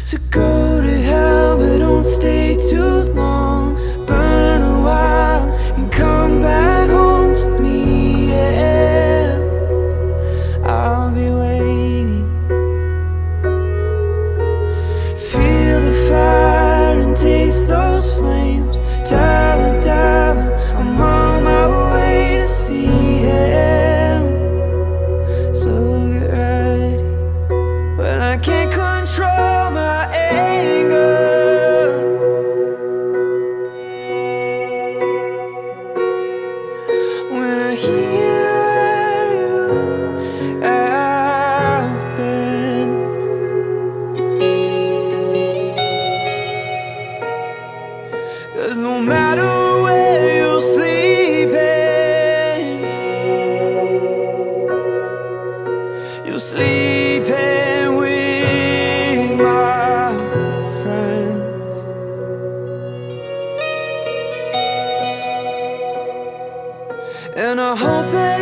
So go to hell, but don't stay too long. Burn a while and come back home to me, yeah. I'll be waiting. Feel the fire and taste those flames. Tell the devil I'm on my way to see him. So get ready. But I can't control my anger. When I hear where you have been, 'cause no matter where you're sleeping, you're sleeping with my friends. And I hope that